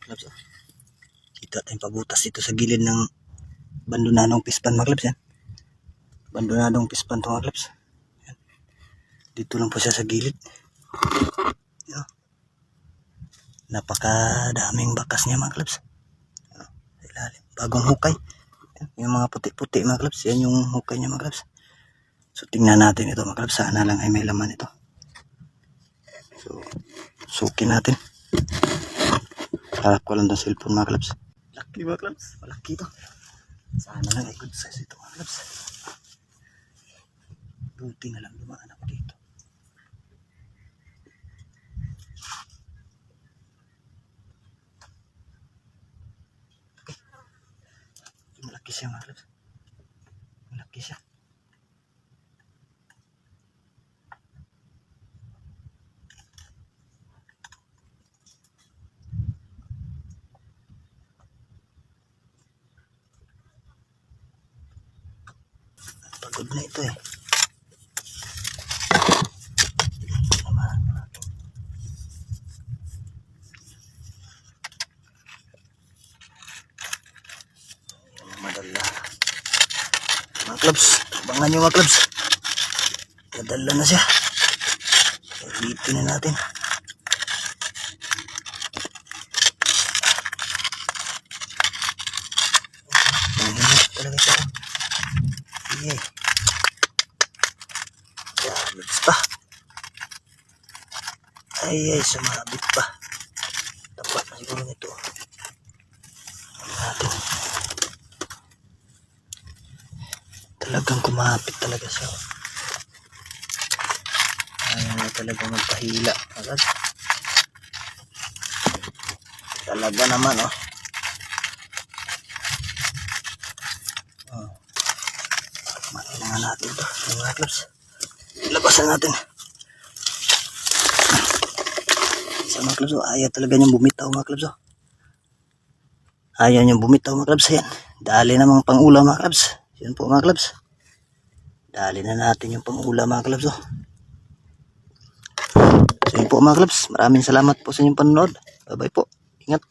clubs. Oh. Kita tayong pabutas dito sa gilid ng abandonadong pispan mga clubs yan. Abandonadong pispan to mga clubs. Yan. Dito lang po siya sa gilid. Yan. Napakadaming bakas niya mga clubs. Yan. Ilalim. Bagong hukay. Yan. Yung mga puti-puti mga clubs. Yan yung hukay niya mga clubs. So tingnan natin ito mga clubs. Sana lang ay may laman ito. So sukin natin. Harap ko lang ng cellphone mga clubs. Laki mga clubs. Malaki ito. Sana lang ay good size ito mga clubs. Buti na lang dumaan ako dito. Okay. Malaki siya mga clubs. Malaki siya. Pagod na ito eh. Madala. Mga clubs, abangan nyo mga clubs. Madala na siya. Dito na natin. Mahirap talaga siya. Yay. Damage pa. Ay, sumabit pa. Dapat na siguro nito. Natin. Talagang kumapit talaga siya. Ayaw na talaga magpahila. Agad. Talaga naman oh. Kailangan natin ito mga clubs. Labasan natin sa mga clubs. Ayaw talaga niyang bumitaw mga clubs. Ayaw niyang bumitaw mga clubs. Ayan. Dali na mga pang-ulam mga clubs. Yan po mga clubs. Dali na natin yung pang-ulam mga clubs. So yun po mga clubs. Maraming salamat po sa inyong panonood. Bye bye po. Ingat.